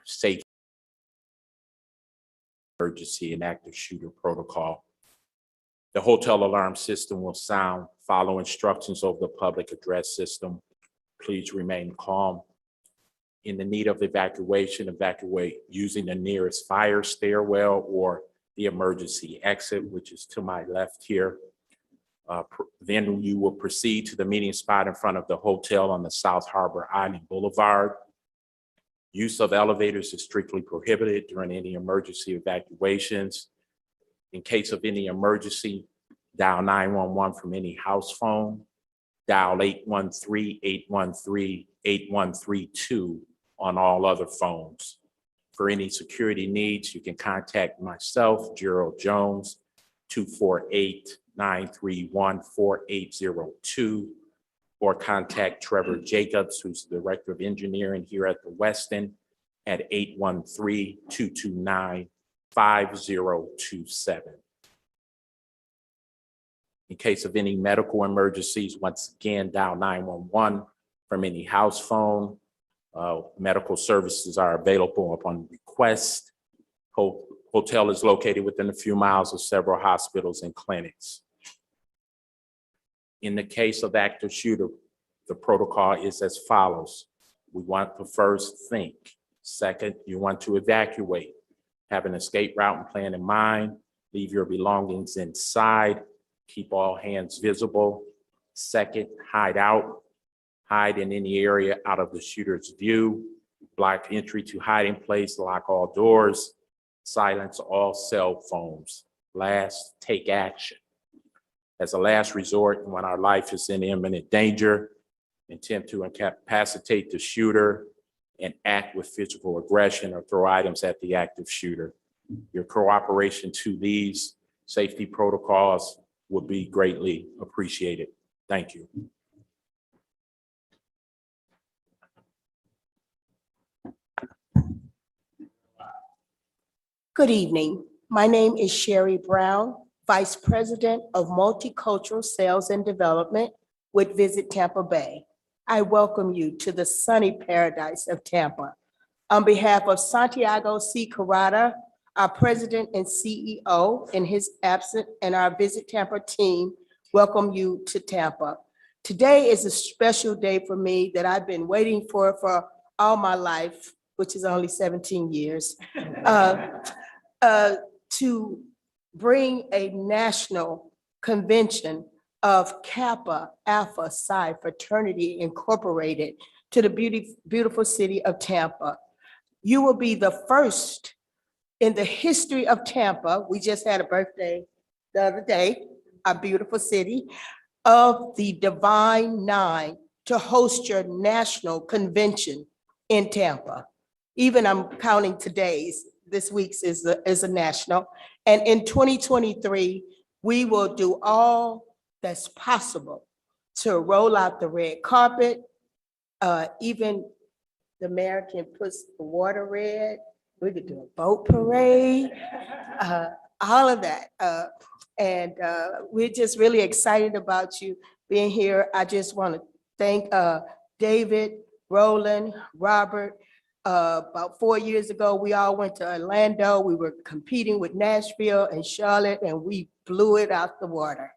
safety, emergency, and active shooter protocol. The hotel alarm system will sound. Follow instructions over the public address system. Please remain calm. In the need of evacuation, evacuate using the nearest fire stairwell or the emergency exit, which is to my left here. Then you will proceed to the meeting spot in front of the hotel on the South Harbor Island Boulevard. Use of elevators is strictly prohibited during any emergency evacuations. In case of any emergency, dial 911 from any house phone. Dial 813-813-8132 on all other phones. For any security needs, you can contact myself, Gerald Jones, 248-931-4802, or contact Trevor Jacobs, who's the Director of Engineering here at the Westin, at 813-229-5027. In case of any medical emergencies, once again, dial 911 from any house phone. Medical services are available upon request. Hotel is located within a few miles of several hospitals and clinics. In the case of active shooter, the protocol is as follows. We want to first think. Second, you want to evacuate. Have an escape route and plan in mind. Leave your belongings inside. Keep all hands visible. Second, hide out. Hide in any area out of the shooter's view. Block entry to hiding place. Lock all doors. Silence all cell phones. Last, take action. As a last resort, when our life is in imminent danger, attempt to incapacitate the shooter and act with physical aggression or throw items at the active shooter. Your cooperation to these safety protocols would be greatly appreciated. Thank you. Good evening. My name is Sherry Brown, Vice President of Multicultural Sales and Development with Visit Tampa Bay. I welcome you to the sunny paradise of Tampa. On behalf of Santiago C. Carrata, our President and CEO in his absence, and our Visit Tampa team, welcome you to Tampa. Today is a special day for me that I've been waiting for all my life, which is only 17 years, to bring a national convention of Kappa Alpha Psi Fraternity Incorporated to the beautiful city of Tampa. You will be the first in the history of Tampa. We just had a birthday the other day, our beautiful city, of the Divine Nine to host your national convention in Tampa. Even I'm counting today's, this week's is a national. And in 2023, we will do all that's possible to roll out the red carpet. Even the mayor can put the water red. We could do a boat parade, all of that. We're just really excited about you being here. I just want to thank David, Roland, Robert. About 4 years ago, we all went to Orlando. We were competing with Nashville and Charlotte, and we blew it out the water.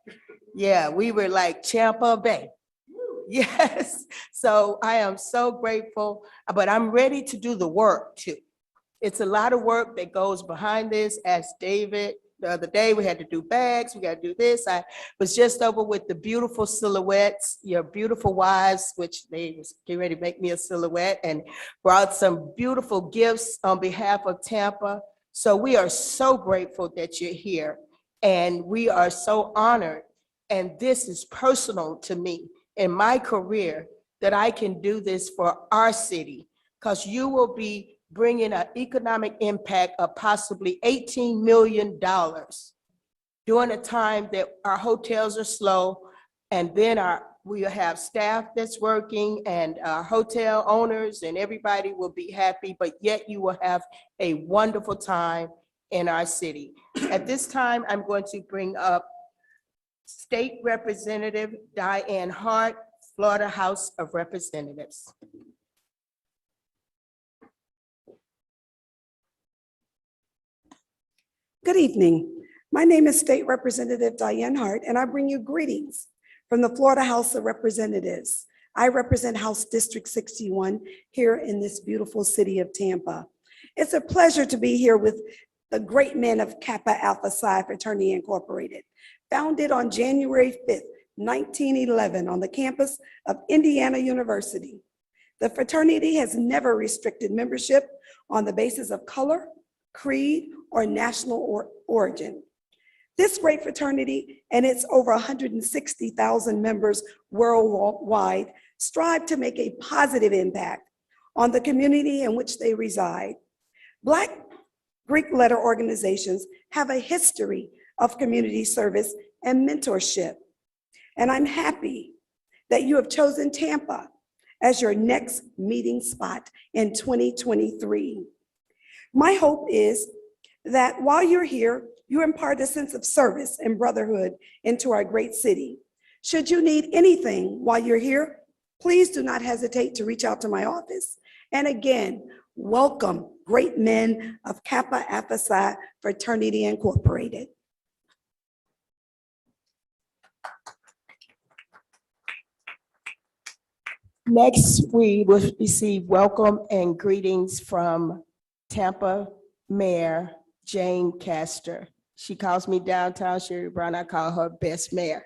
Yeah, we were like Tampa Bay. Yes, so I am so grateful, but I'm ready to do the work too. It's a lot of work that goes behind this. As David, the other day, we had to do bags, we got to do this. I was just over with the beautiful silhouettes, your beautiful wives, which they was getting ready to make me a silhouette, and brought some beautiful gifts on behalf of Tampa. So we are so grateful that you're here, and we are so honored. And this is personal to me in my career that I can do this for our city, because you will be bringing an economic impact of possibly $18 million during a time that our hotels are slow, and then we have staff that's working, and our hotel owners and everybody will be happy, but yet you will have a wonderful time in our city. At this time, I'm going to bring up State Representative Diane Hart, Florida House of Representatives. Good evening. My name is State Representative Diane Hart, and I bring you greetings from the Florida House of Representatives. I represent House District 61 here in this beautiful city of Tampa. It's a pleasure to be here with the great men of Kappa Alpha Psi Fraternity Incorporated, founded on January 5th, 1911 on the campus of Indiana University. The fraternity has never restricted membership on the basis of color, creed, or national origin. This great fraternity and its over 160,000 members worldwide strive to make a positive impact on the community in which they reside. Black Greek letter organizations have a history of community service and mentorship, and I'm happy that you have chosen Tampa as your next meeting spot in 2023. My hope is that while you're here, you impart a sense of service and brotherhood into our great city. Should you need anything while you're here, please do not hesitate to reach out to my office. And again, welcome great men of Kappa Alpha Psi Fraternity Incorporated. Next, we will receive welcome and greetings from Tampa Mayor Jane Castor. She calls me downtown Sherry Brown. I call her best mayor.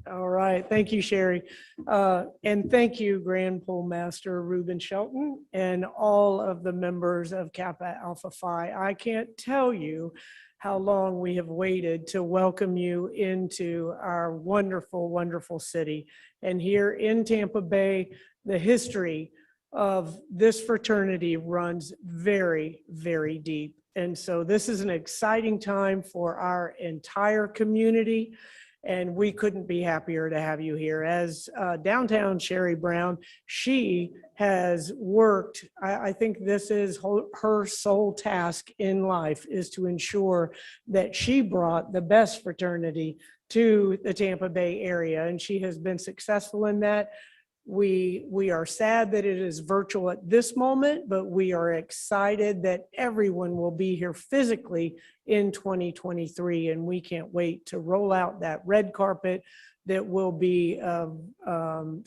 All right, thank you, Sherry. And thank you, Grand Pole Master Ruben Shelton and all of the members of Kappa Alpha Phi. I can't tell you how long we have waited to welcome you into our wonderful, wonderful city. And here in Tampa Bay, the history of this fraternity runs very, very deep. And so this is an exciting time for our entire community, and we couldn't be happier to have you here. As downtown Sherry Brown, she has worked, I think this is her sole task in life, is to ensure that she brought the best fraternity to the Tampa Bay area, and she has been successful in that. We are sad that it is virtual at this moment, but we are excited that everyone will be here physically in 2023, and we can't wait to roll out that red carpet that will be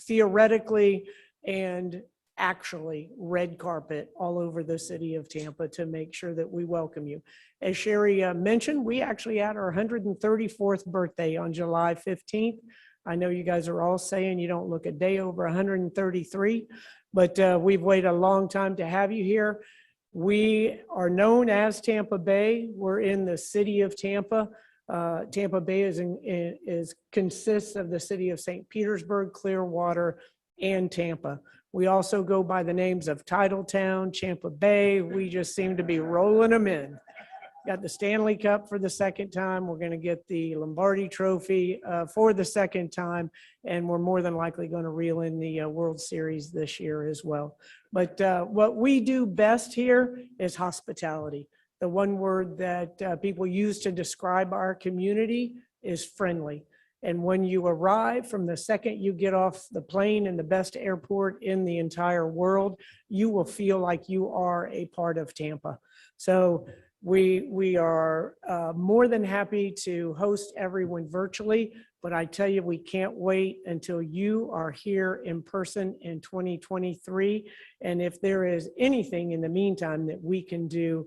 theoretically and actually red carpet all over the city of Tampa to make sure that we welcome you. As Sherry mentioned, we actually had our 134th birthday on July 15th. I know you guys are all saying you don't look a day over 133, but we've waited a long time to have you here. We are known as Tampa Bay. We're in the city of Tampa. Tampa Bay consists of the city of St. Petersburg, Clearwater, and Tampa. We also go by the names of Titletown, Tampa Bay. We just seem to be rolling them in. Got the Stanley Cup for the second time. We're going to get the Lombardi Trophy for the second time, and we're more than likely going to reel in the World Series this year as well. But what we do best here is hospitality. The one word that people use to describe our community is friendly. And when you arrive, from the second you get off the plane in the best airport in the entire world, you will feel like you are a part of Tampa. So we are more than happy to host everyone virtually, but I tell you, we can't wait until you are here in person in 2023. And if there is anything in the meantime that we can do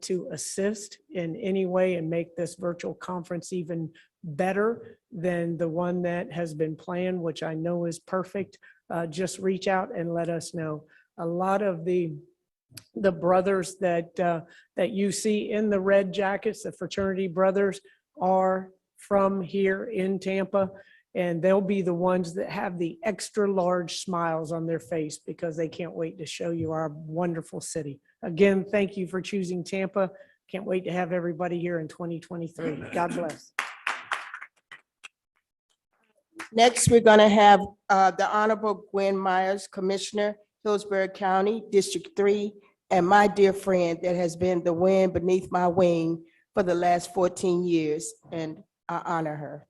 to assist in any way and make this virtual conference even better than the one that has been planned, which I know is perfect, just reach out and let us know. A lot of the brothers that you see in the red jackets, the fraternity brothers, are from here in Tampa, and they'll be the ones that have the extra large smiles on their face because they can't wait to show you our wonderful city. Again, thank you for choosing Tampa. Can't wait to have everybody here in 2023. God bless. Next, we're going to have the Honorable Gwen Myers, Commissioner, Hillsborough County, District 3, and my dear friend that has been the wind beneath my wing for the last 14 years, and I honor her.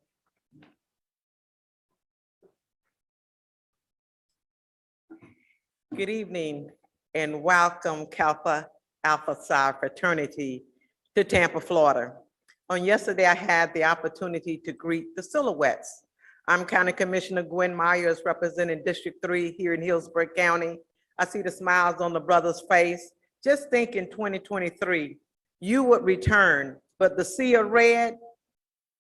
Good evening and welcome Kappa Alpha Psi Fraternity to Tampa, Florida. On yesterday, I had the opportunity to greet the Silhouettes. I'm County Commissioner Gwen Myers, representing District 3 here in Hillsborough County. I see the smiles on the brothers' face. Just think in 2023, you would return, but the sea of red,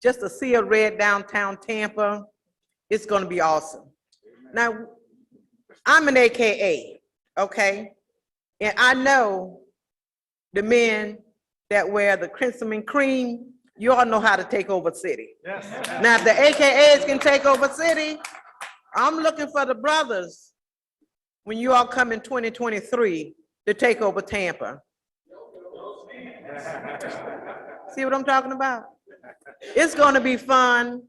just a sea of red downtown Tampa, it's gonna be awesome. Now, I'm an AKA, okay? And I know the men that wear the crimson and cream, you all know how to take over city. Yes. Now, if the AKAs can take over city, I'm looking for the brothers when you all come in 2023 to take over Tampa. See what I'm talking about? It's gonna be fun.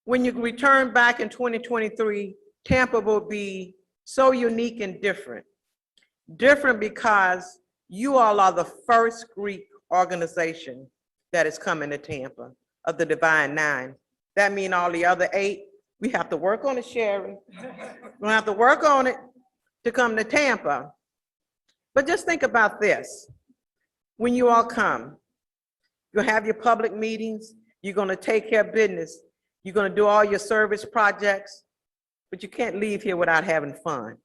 When you return back in 2023, Tampa will be so unique and different. Different because you all are the first Greek organization that is coming to Tampa of the Divine Nine. That means all the other 8, we have to work on it, Sherry. We'll have to work on it to come to Tampa. But just think about this. When you all come, you'll have your public meetings, you're gonna take care of business, you're gonna do all your service projects, but you can't leave here without having fun.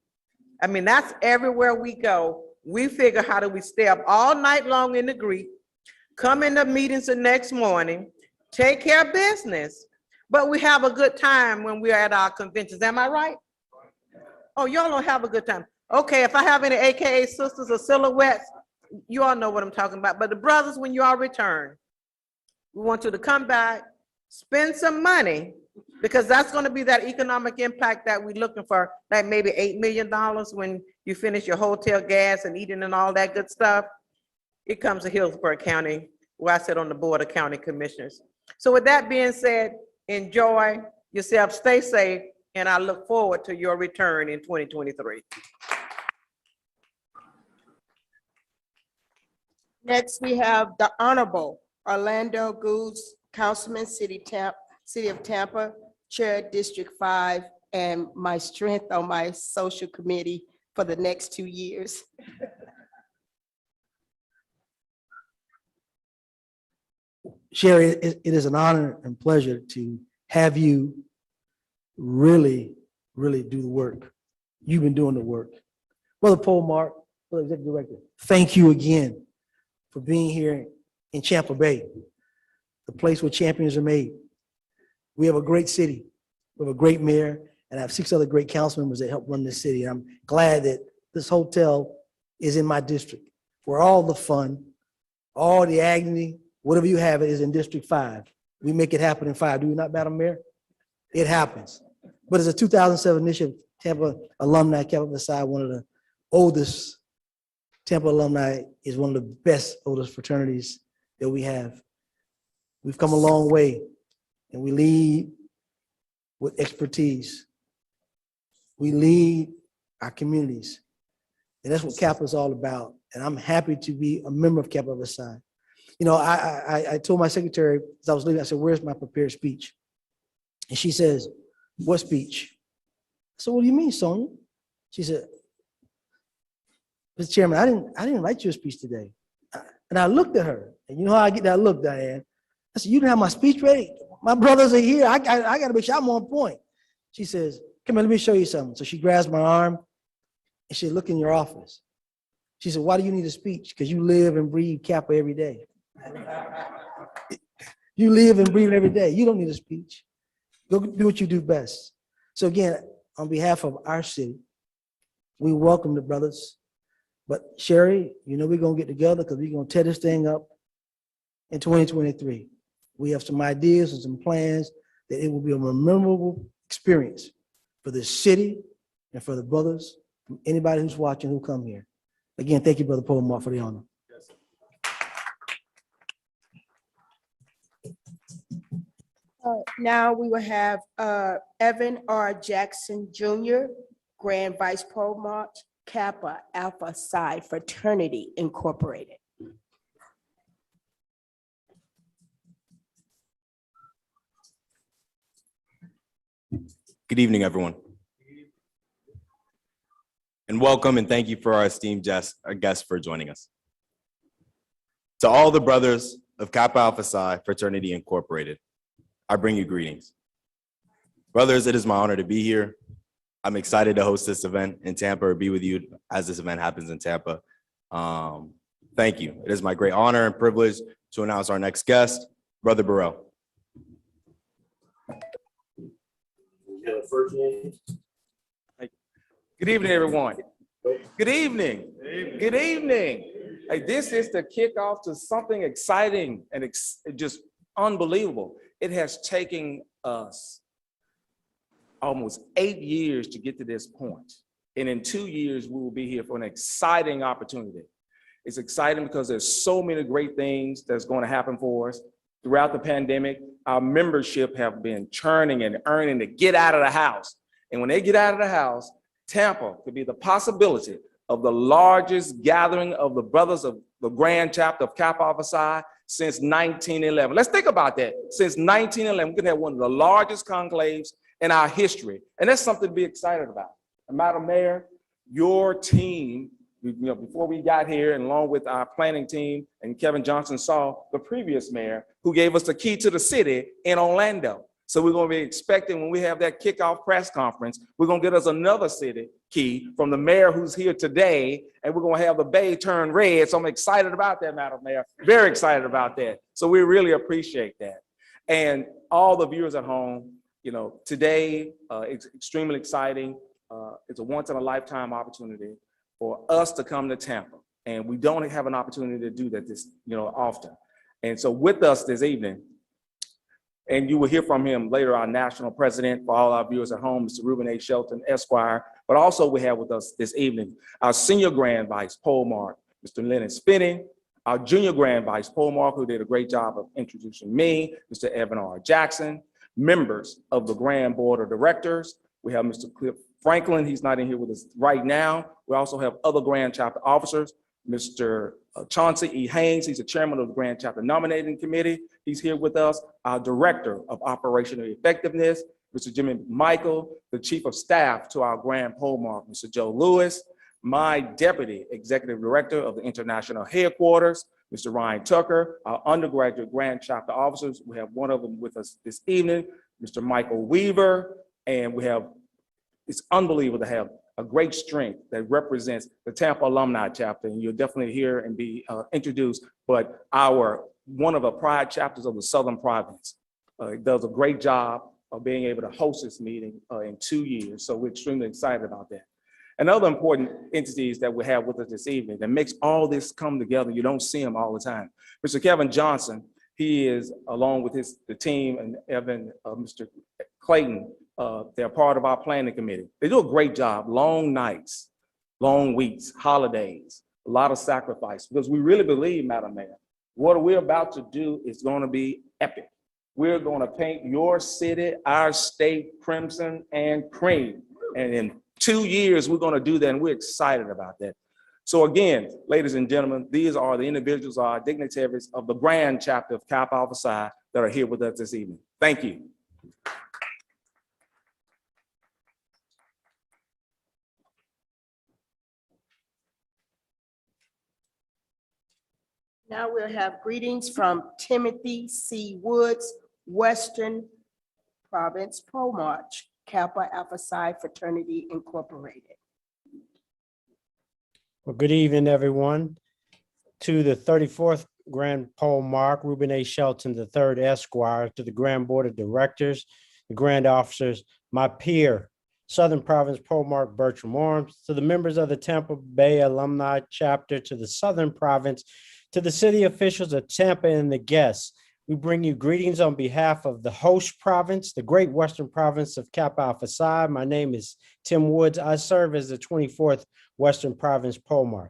I mean, that's everywhere we go. We figure, how do we stay up all night long in the Greek, come in the meetings the next morning, take care of business, but we have a good time when we're at our conventions. Am I right? Oh, y'all don't have a good time. Okay, if I have any AKA sisters or Silhouettes, you all know what I'm talking about. But the brothers, when you all return, we want you to come back, spend some money, because that's going to be that economic impact that we're looking for, like maybe $8 million when you finish your hotel gas and eating and all that good stuff. It comes to Hillsborough County, where I sit on the Board of County Commissioners. So with that being said, enjoy yourself, stay safe, and I look forward to your return in 2023. Next, we have the Honorable Orlando Goose, Councilman, City of Tampa, Chair District 5, and my strength on my social committee for the next 2 years. Sherry, it is an honor and pleasure to have you really do the work. You've been doing the work. Brother Paul Mark, Brother Executive Director, thank you again for being here in Tampa Bay, the place where champions are made. We have a great city, we have a great mayor, and I have 6 other great council members that help run this city. I'm glad that this hotel is in my district, where all the fun, all the agony, whatever you have, it is in District 5. We make it happen in 5. Do we not, Madam Mayor? It happens. But as a 2007 initiative, Tampa alumni, Kappa Psi, one of the oldest Tampa alumni, is one of the best, oldest fraternities that we have. We've come a long way, and we lead with expertise. We lead our communities, and that's what Kappa is all about. And I'm happy to be a member of Kappa Psi. You know, I told my secretary as I was leaving, I said, "Where's my prepared speech?" And she says, "What speech?" I said, "What do you mean, Sonia?" She said, "Mr. Chairman, I didn't write you a speech today." And I looked at her, and you know how I get that look, Diane. I said, "You didn't have my speech ready? My brothers are here. I got to make sure I'm on point." She says, "Come here, let me show you something." So she grabs my arm, and she said, "Look in your office." She said, "Why do you need a speech?" "Because you live and breathe Kappa every day." You live and breathe every day. You don't need a speech. Go do what you do best. So again, on behalf of our city, we welcome the brothers. But Sherry, you know we're going to get together because we're going to tear this thing up in 2023. We have some ideas and some plans that it will be a memorable experience for the city and for the brothers, from anybody who's watching who come here. Again, thank you, Brother Paul Mark, for the honor. Now we will have Evan R. Jackson Jr., Grand Vice Provost, Kappa Alpha Psi Fraternity Incorporated. Good evening, everyone. And welcome and thank you for our esteemed guests for joining us. To all the brothers of Kappa Alpha Psi Fraternity Incorporated, I bring you greetings. Brothers, it is my honor to be here. I'm excited to host this event in Tampa or be with you as this event happens in Tampa. Thank you. It is my great honor and privilege to announce our next guest, Brother Burrell. Good evening, everyone. Good evening. Good evening. Hey, this is the kickoff to something exciting and just unbelievable. It has taken us almost 8 years to get to this point. And in 2 years, we will be here for an exciting opportunity. It's exciting because there's so many great things that's going to happen for us. Throughout the pandemic, our membership have been churning and earning to get out of the house. And when they get out of the house, Tampa could be the possibility of the largest gathering of the brothers of the Grand Chapter of Kappa Alpha Psi since 1911. Let's think about that. Since 1911, we could have one of the largest conclaves in our history. And that's something to be excited about. And Madam Mayor, your team, before we got here, and along with our planning team, and Kevin Johnson saw the previous mayor who gave us the key to the city in Orlando. So we're going to be expecting when we have that kickoff press conference, we're going to get us another city key from the mayor who's here today, and we're going to have the bay turn red. So I'm excited about that, Madam Mayor. Very excited about that. So we really appreciate that. And all the viewers at home, today it's extremely exciting. It's a once-in-a-lifetime opportunity for us to come to Tampa, and we don't have an opportunity to do that often. And so with us this evening, and you will hear from him later, our national president, for all our viewers at home, Mr. Reuben A. Shelton, Esquire, but also we have with us this evening, our senior grand vice polemarch, Mr. Lennon Spinney, our junior grand vice polemarch, who did a great job of introducing me, Mr. Evan R. Jackson, members of the Grand Board of Directors. We have Mr. Cliff Franklin, he's not in here with us right now. We also have other Grand Chapter officers, Mr. Chauncey E. Haynes, he's the chairman of the Grand Chapter Nominating Committee. He's here with us. Our Director of Operational Effectiveness, Mr. Jimmy Michael, the Chief of Staff to our Grand Polemarch, Mr. Joe Lewis, my Deputy Executive Director of the International Headquarters, Mr. Ryan Tucker, our undergraduate Grand Chapter officers. We have one of them with us this evening, Mr. Michael Weaver, and it's unbelievable to have a great strength that represents the Tampa Alumni Chapter, and you'll definitely hear and be introduced, but one of the pride chapters of the Southern Province does a great job of being able to host this meeting in 2 years, so we're extremely excited about that. And other important entities that we have with us this evening that makes all this come together, you don't see them all the time. Mr. Kevin Johnson, he is, along with the team, and Evan, Mr. Clayton, they're part of our planning committee. They do a great job, long nights, long weeks, holidays, a lot of sacrifice, because we really believe, Madam Mayor, what we're about to do is going to be epic. We're going to paint your city, our state, crimson and cream. And in 2 years, we're going to do that, and we're excited about that. So again, ladies and gentlemen, these are the individuals, our dignitaries of the Grand Chapter of Kappa Alpha Psi that are here with us this evening. Thank you. Now we'll have greetings from Timothy C. Woods, Western Province Polemarch, Kappa Alpha Psi Fraternity Incorporated. Well, good evening, everyone. To the 34th Grand Polemarch, Reuben A. Shelton III, Esquire, to the Grand Board of Directors, the Grand Officers, my peer, Southern Province Polemarch Bertram Arms, to the members of the Tampa Bay Alumni Chapter, to the Southern Province, to the city officials of Tampa and the guests, we bring you greetings on behalf of the host province, the Great Western Province of Kappa Alpha Psi. My name is Tim Woods. I serve as the 24th Western Province Polemarch.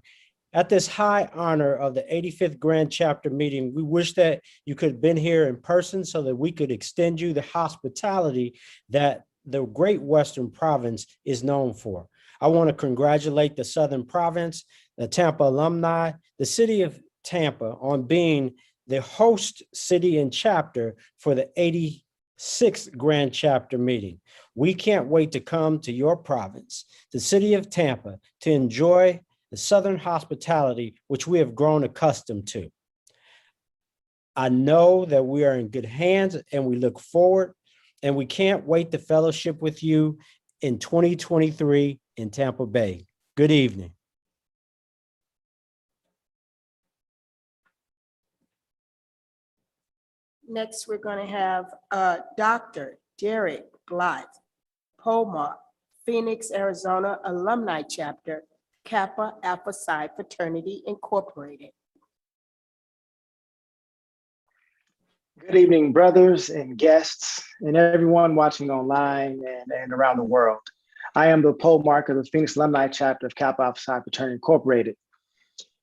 At this high honor of the 85th Grand Chapter meeting, we wish that you could have been here in person so that we could extend you the hospitality that the Great Western Province is known for. I want to congratulate the Southern Province, the Tampa alumni, the city of Tampa on being the host city and chapter for the 86th Grand Chapter meeting. We can't wait to come to your province, the city of Tampa, to enjoy the Southern hospitality, which we have grown accustomed to. I know that we are in good hands and we look forward and we can't wait to fellowship with you in 2023 in Tampa Bay. Good evening. Next, we're going to have Dr. Derek Blythe, Polmar, Phoenix, Arizona Alumni Chapter, Kappa Alpha Psi Fraternity Incorporated. Good evening, brothers and guests, and everyone watching online and around the world. I am the pole mark of the Phoenix Alumni Chapter of Kappa Alpha Psi Fraternity Incorporated.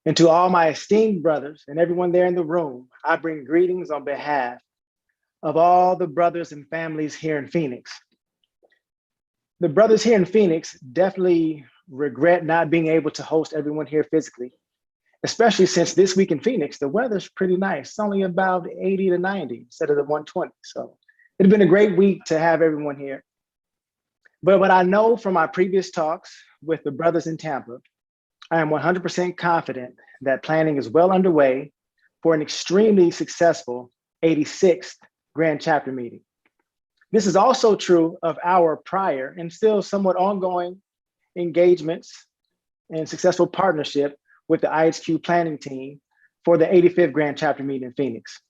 And to all my esteemed brothers and everyone there in the room, I bring greetings on behalf of all the brothers and families here in Phoenix. The brothers here in Phoenix definitely regret not being able to host everyone here physically, especially since this week in Phoenix, the weather's pretty nice. It's only about 80 to 90 instead of the 120. So it's been a great week to have everyone here. But what I know from my previous talks with the brothers in Tampa, I am 100% confident that planning is well underway for an extremely successful 86th Grand Chapter meeting. This is also true of our prior and still somewhat ongoing engagements and successful partnership with the IHQ planning team for the 85th Grand Chapter meeting in Phoenix.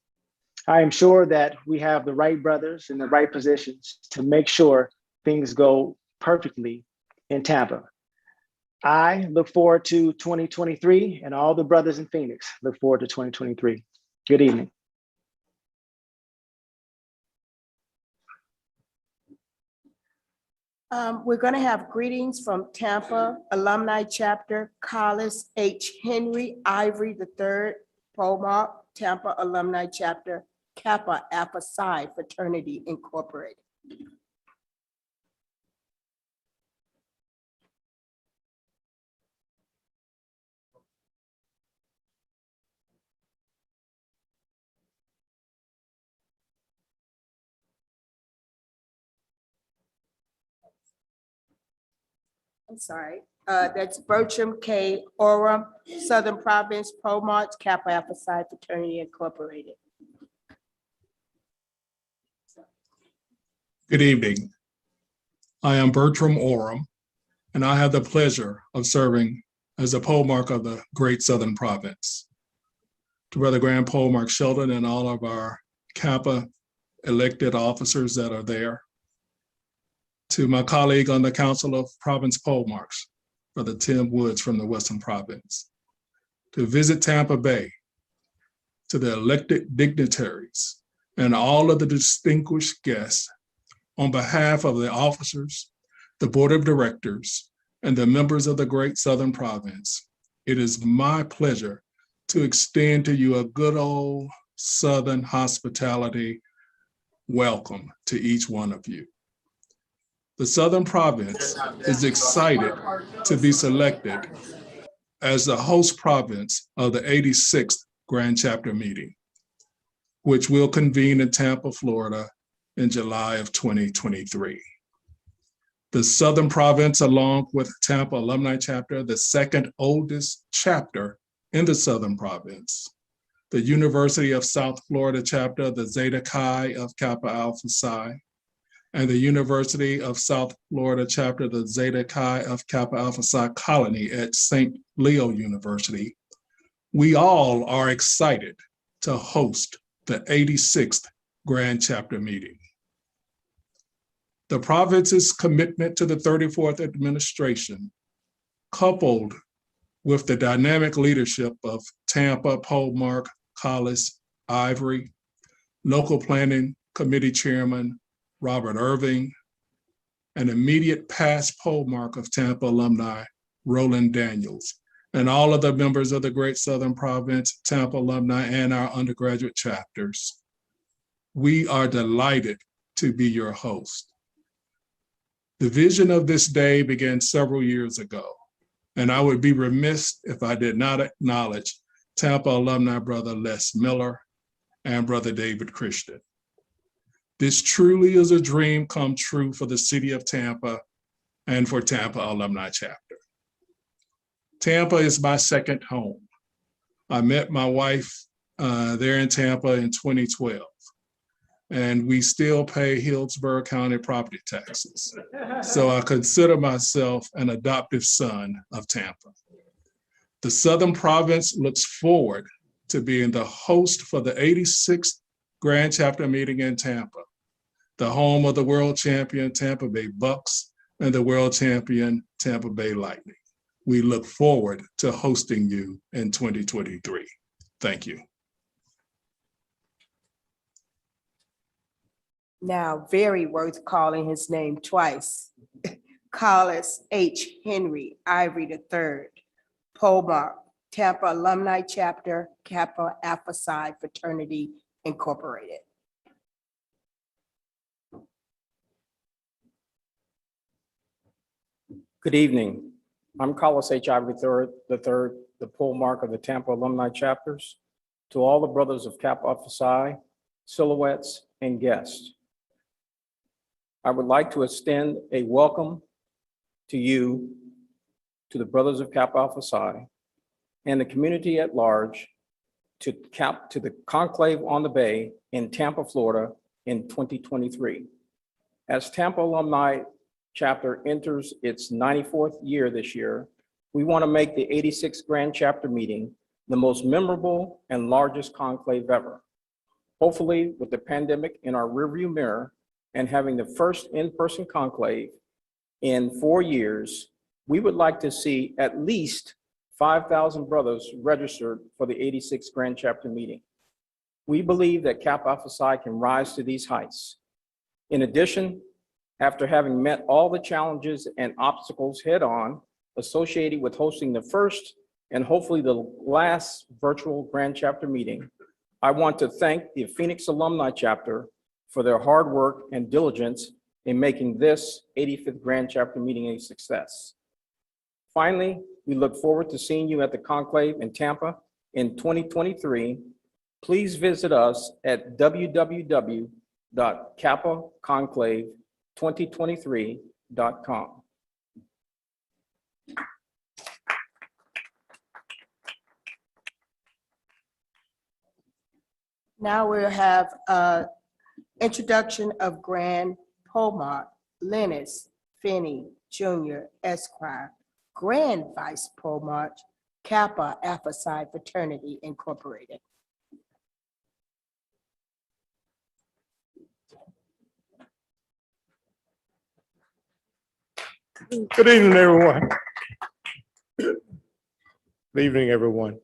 I am sure that we have the right brothers in the right positions to make sure things go perfectly in Tampa. I look forward to 2023, and all the brothers in Phoenix look forward to 2023. Good evening. We're going to have greetings from Tampa Alumni Chapter, Collis H. Henry Ivory III, Polmar, Tampa Alumni Chapter, Kappa Alpha Psi Fraternity Incorporated. I'm sorry, that's Bertram K. Oram, Southern Province, Polmar, Kappa Alpha Psi Fraternity Incorporated. Good evening. I am Bertram Oram, and I have the pleasure of serving as the polemarch of the Great Southern Province. To Brother Grand Polemarch Sheldon and all of our Kappa elected officers that are there. To my colleague on the Council of Province Polemarchs, Brother Tim Woods from the Western Province. To Visit Tampa Bay, to the elected dignitaries and all of the distinguished guests, on behalf of the officers, the Board of Directors, and the members of the Great Southern Province, it is my pleasure to extend to you a good old Southern hospitality welcome to each one of you. The Southern Province is excited to be selected as the host province of the 86th Grand Chapter meeting, which will convene in Tampa, Florida in July of 2023. The Southern Province, along with Tampa Alumni Chapter, the second oldest chapter in the Southern Province, the University of South Florida Chapter, the Zeta Chi of Kappa Alpha Psi, and the University of South Florida Chapter, the Zeta Chi of Kappa Alpha Psi Colony at St. Leo University, we all are excited to host the 86th Grand Chapter meeting. The province's commitment to the 34th administration, coupled with the dynamic leadership of Tampa, Polemarch, Collis, Ivory, local planning committee chairman Robert Irving, and immediate past Polemarch of Tampa alumni Roland Daniels, and all of the members of the Great Southern Province, Tampa alumni, and our undergraduate chapters. We are delighted to be your host. The vision of this day began several years ago, and I would be remiss if I did not acknowledge Tampa alumni brother Les Miller and brother David Christian. This truly is a dream come true for the city of Tampa and for Tampa Alumni Chapter. Tampa is my second home. I met my wife there in Tampa in 2012. And we still pay Healdsburg County property taxes. So I consider myself an adoptive son of Tampa. The Southern Province looks forward to being the host for the 86th Grand Chapter meeting in Tampa, the home of the world champion Tampa Bay Bucks and the world champion Tampa Bay Lightning. We look forward to hosting you in 2023. Thank you. Now, very worth calling his name twice. Collis H. Henry Ivory III, Polmark, Tampa Alumni Chapter, Kappa Alpha Psi Fraternity Incorporated. Good evening. I'm Collis H. Ivory III, the pole mark of the Tampa Alumni Chapters. To all the brothers of Kappa Alpha Psi, silhouettes, and guests, I would like to extend a welcome to you, to the brothers of Kappa Alpha Psi, and the community at large to the Conclave on the Bay in Tampa, Florida in 2023. As Tampa Alumni Chapter enters its 94th year this year, we want to make the 86th Grand Chapter meeting the most memorable and largest conclave ever. Hopefully, with the pandemic in our rearview mirror and having the first in-person conclave in 4 years, we would like to see at least 5,000 brothers registered for the 86th Grand Chapter meeting. We believe that Kappa Alpha Psi can rise to these heights. In addition, after having met all the challenges and obstacles head-on associated with hosting the first and hopefully the last virtual Grand Chapter meeting, I want to thank the Phoenix Alumni Chapter for their hard work and diligence in making this 85th Grand Chapter meeting a success. Finally, we look forward to seeing you at the Conclave in Tampa in 2023. Please visit us at www.kappaconclave2023.com. Now we'll have introduction of Grand Polmark Lennis Finney Jr. Esquire, Grand Vice Polmark, Kappa Alpha Psi Fraternity Incorporated. Good evening, everyone. Good evening, everyone.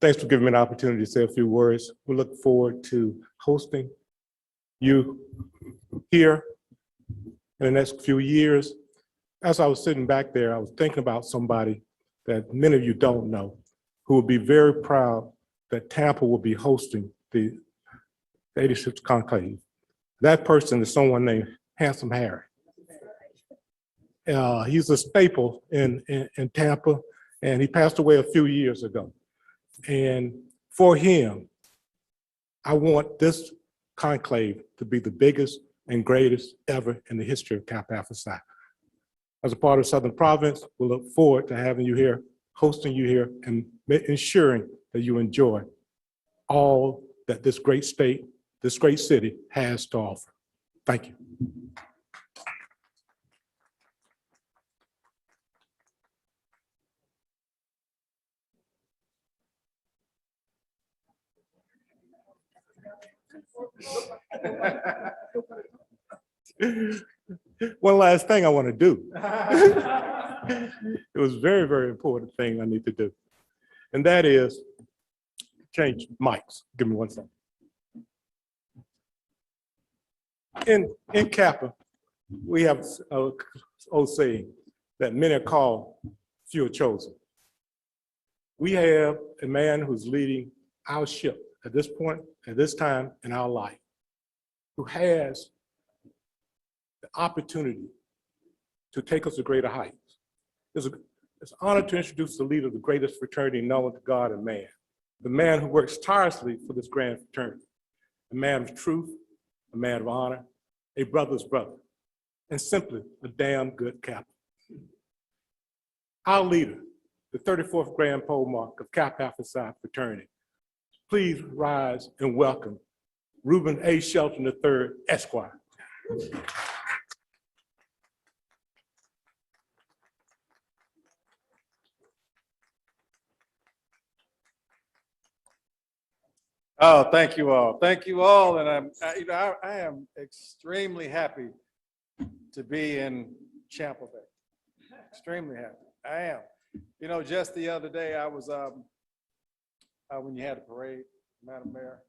Thanks for giving me an opportunity to say a few words. We look forward to hosting you here in the next few years. As I was sitting back there, I was thinking about somebody that many of you don't know, who will be very proud that Tampa will be hosting the 86th Conclave. That person is someone named Handsome Harry. He's a staple in Tampa, and he passed away a few years ago. And for him, I want this conclave to be the biggest and greatest ever in the history of Kappa Alpha Psi. As a part of Southern Province, we look forward to having you here, hosting you here, and ensuring that you enjoy all that this great state, this great city has to offer. Thank you. One last thing I want to do. It was a very, very important thing I need to do. And that is change mics. Give me one second. In Kappa, we have an old saying that many are called, few are chosen. We have a man who's leading our ship at this point, at this time in our life, who has the opportunity to take us to greater heights. It's an honor to introduce the leader of the greatest fraternity known to God and man, the man who works tirelessly for this grand fraternity, a man of truth, a man of honor, a brother's brother, and simply a damn good Kappa. Our leader, the 34th Grand Pole Mark of Kappa Alpha Psi Fraternity, Please rise and welcome Reuben A. Shelton III, Esquire. Oh, thank you all. Thank you all. And I am extremely happy to be in Tampa Bay. Extremely happy. I am. You know, just the other day, I was, when you had a parade, Madam Mayor,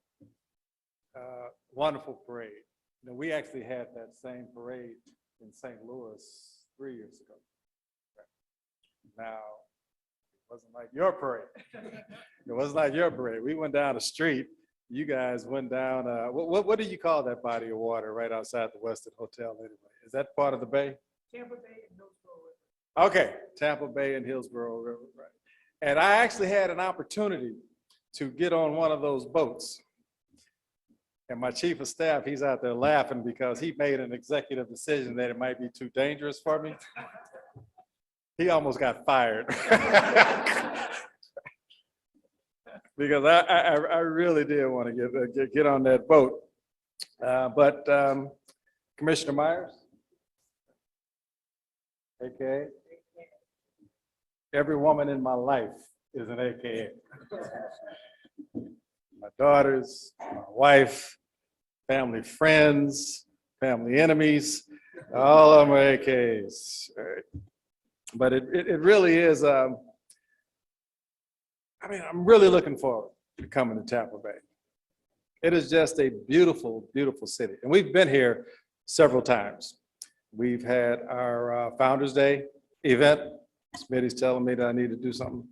wonderful parade. You know, we actually had that same parade in St. Louis 3 years ago. Now, it wasn't like your parade. It wasn't like your parade. We went down the street. You guys went down, what do you call that body of water right outside the Westin Hotel anyway? Is that part of the bay? Tampa Bay and Hillsborough River. Okay, Tampa Bay and Hillsborough River, right. And I actually had an opportunity to get on one of those boats. And my chief of staff, he's out there laughing because he made an executive decision that it might be too dangerous for me. He almost got fired. Because I really did want to get on that boat. But Commissioner Myers, AKA, every woman in my life is an AKA. My daughters, my wife, family friends, family enemies, all of them are AKAs. Right? But it really is, I'm really looking forward to coming to Tampa Bay. It is just a beautiful, beautiful city. And we've been here several times. We've had our Founders Day event. Smitty's telling me that I need to do something.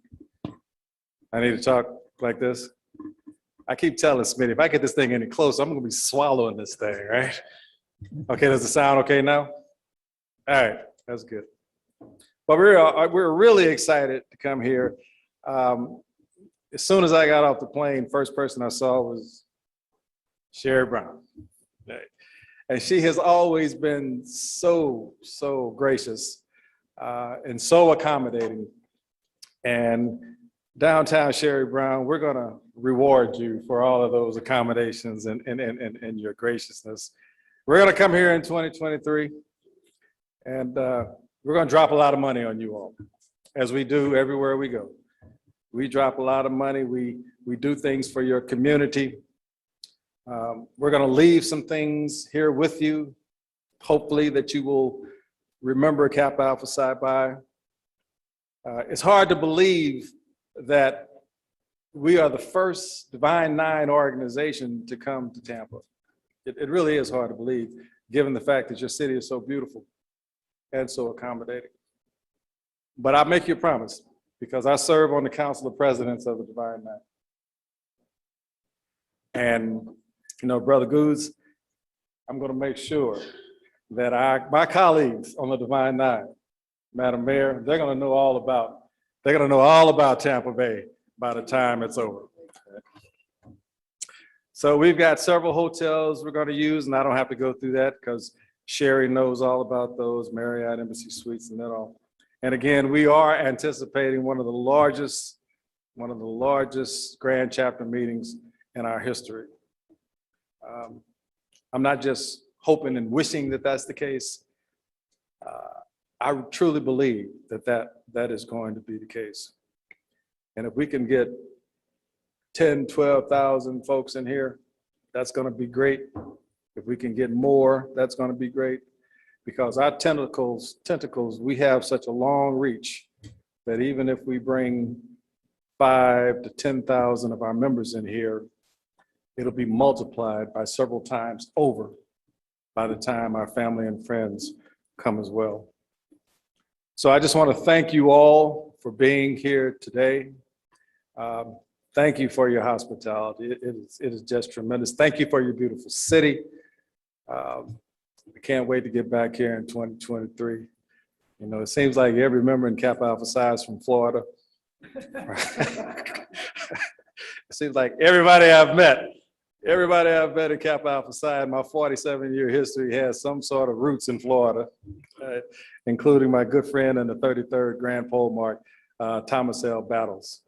I need to talk like this. I keep telling Smitty, if I get this thing any closer, I'm gonna be swallowing this thing, right? Okay, does it sound okay now? All right, that's good. But we're really excited to come here. As soon as I got off the plane, first person I saw was Sherry Brown. Right? And she has always been so gracious and so accommodating. And downtown Sherry Brown, we're gonna reward you for all of those accommodations and your graciousness. We're gonna come here in 2023 and we're gonna drop a lot of money on you all, as we do everywhere we go. We drop a lot of money. We do things for your community. We're gonna leave some things here with you, hopefully that you will remember Kappa Alpha Psi Pi. It's hard to believe that we are the first Divine Nine organization to come to Tampa. It really is hard to believe, given the fact that your city is so beautiful and so accommodating. But I'll make you a promise, because I serve on the Council of Presidents of the Divine Nine. And, you know, Brother Goods, I'm gonna make sure that my colleagues on the Divine Nine, Madam Mayor, they're gonna know all about Tampa Bay by the time it's over. So we've got several hotels we're gonna use, and I don't have to go through that because Sherry knows all about those, Marriott, Embassy Suites, and that all. And again, we are anticipating one of the largest grand chapter meetings in our history. I'm not just hoping and wishing that that's the case. I truly believe that is going to be the case. And if we can get 10, 12,000 folks in here, that's going to be great. If we can get more, that's going to be great. Because our tentacles, we have such a long reach that even if we bring 5,000 to 10,000 of our members in here, it'll be multiplied by several times over by the time our family and friends come as well. So I just want to thank you all for being here today. Thank you for your hospitality. It is just tremendous. Thank you for your beautiful city. I can't wait to get back here in 2023. You know, it seems like every member in Kappa Alpha Psi is from Florida. It seems like everybody I've met in Kappa Alpha Psi in my 47-year history has some sort of roots in Florida, including my good friend and the 33rd Grand Pole Mark, Thomas L. Battles.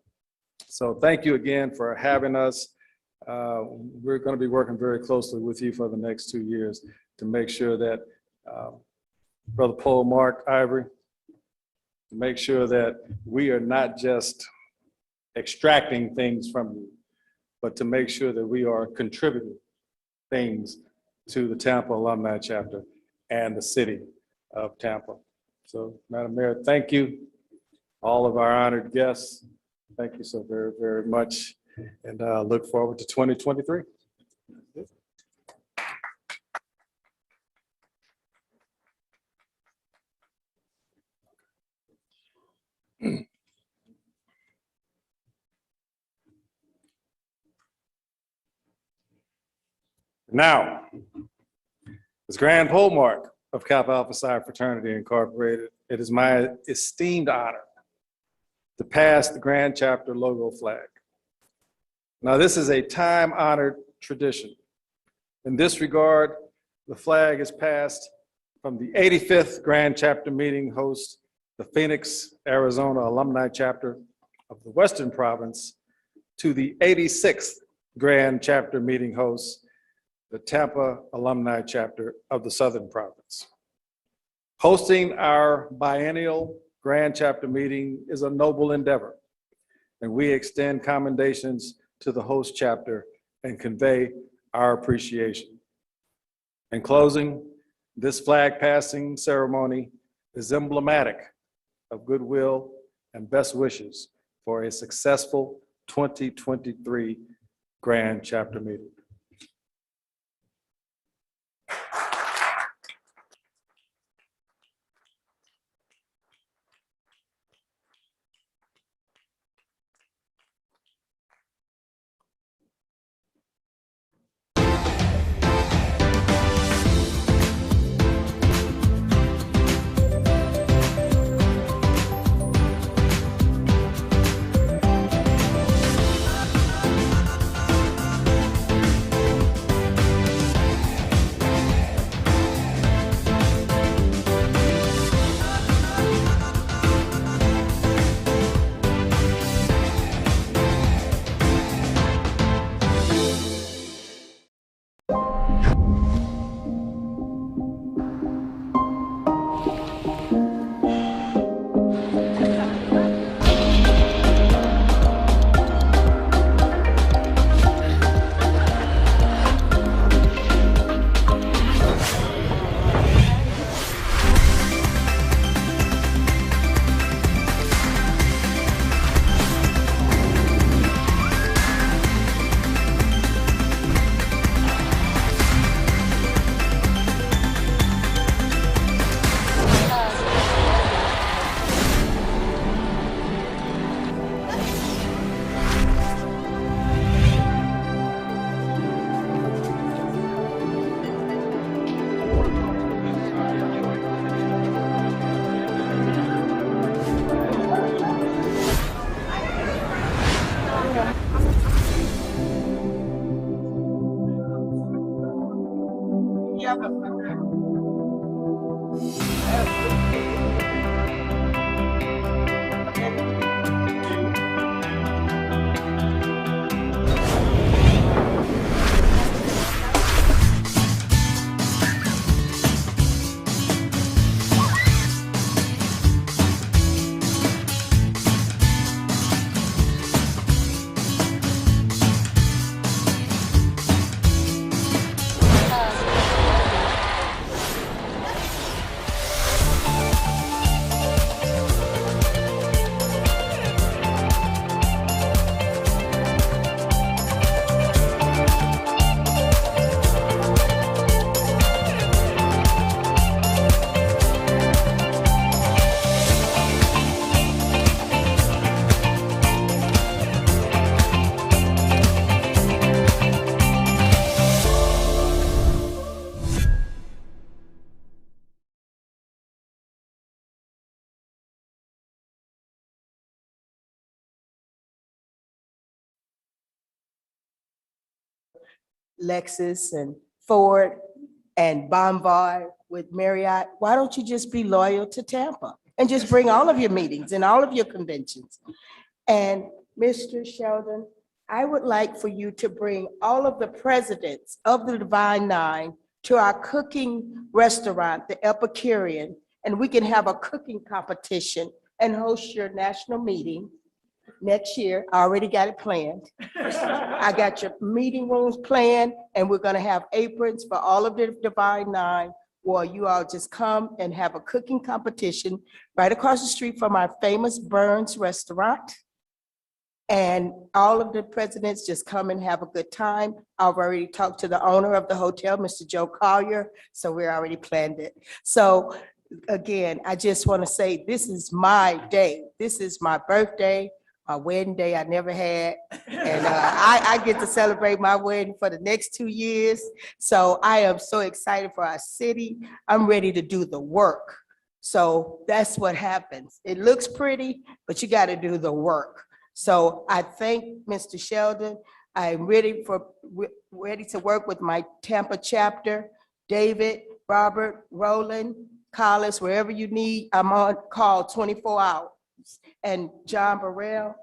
So thank you again for having us. we're going to be working very closely with you for the next 2 years to make sure that Brother Paul, Mark, Ivory, to make sure that we are not just extracting things from you, but to make sure that we are contributing things to the Tampa Alumni Chapter and the city of Tampa. So, Madam Mayor, thank you. All of our honored guests, thank you so very, very much. And look forward to 2023. Now, as Grand Pole Mark of Kappa Alpha Psi Fraternity Incorporated, it is my esteemed honor to pass the Grand Chapter logo flag. Now, this is a time-honored tradition. In this regard, the flag is passed from the 85th Grand Chapter meeting host, the Phoenix, Arizona Alumni Chapter of the Western Province, to the 86th Grand Chapter meeting host, the Tampa Alumni Chapter of the Southern Province. Hosting our biennial Grand Chapter meeting is a noble endeavor, and we extend commendations to the host chapter and convey our appreciation. In closing, this flag passing ceremony is emblematic of goodwill and best wishes for a successful 2023 Grand Chapter meeting. Lexus and Ford and Bombard with Marriott, why don't you just be loyal to Tampa and just bring all of your meetings and all of your conventions? And Mr. Sheldon, I would like for you to bring all of the presidents of the Divine Nine to our cooking restaurant, the Epicurean, and we can have a cooking competition and host your national meeting next year. I already got it planned. I got your meeting rooms planned, and we're gonna have aprons for all of the Divine Nine, where you all just come and have a cooking competition right across the street from our famous Burns restaurant. And all of the presidents just come and have a good time. I've already talked to the owner of the hotel, Mr. Joe Collier, so we already planned it. So again, I just want to say, this is my day. This is my birthday, my wedding day I never had. And I get to celebrate my wedding for the next 2 years. So I am so excited for our city. I'm ready to do the work. So that's what happens. It looks pretty, but you got to do the work. So I thank Mr. Sheldon. I'm ready to work with my Tampa chapter. David, Robert, Roland, Collis, wherever you need, I'm on call 24 hours. And John Burrell,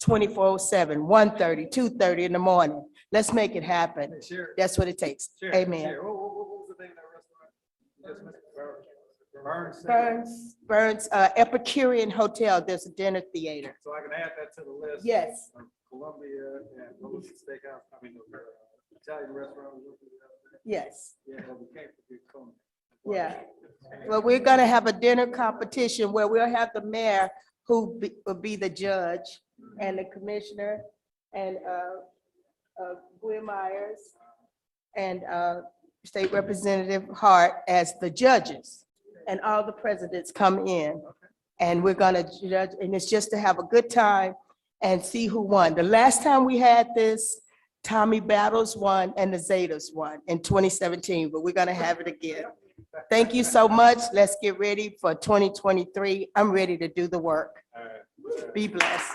24/7, 1:30, 2:30 in the morning. Let's make it happen. Hey, Sherry. That's what it takes. Sherry, Amen. Sherry, what was the name of that restaurant? Burns. Burns Epicurean Hotel. There's a dinner theater. So I can add that to the list. Yes. Columbia and what was the steakhouse, Italian restaurant. Yes. Yeah, but we can't forget Coney. Yeah. Well, we're gonna have a dinner competition where we'll have the mayor who will be the judge and the commissioner and Gwen Myers and State Representative Hart as the judges. And all the presidents come in and we're gonna judge, and it's just to have a good time and see who won. The last time we had this, Tommy Battles won and the Zetas won in 2017, but we're gonna have it again. Thank you so much. Let's get ready for 2023. I'm ready to do the work. Be blessed.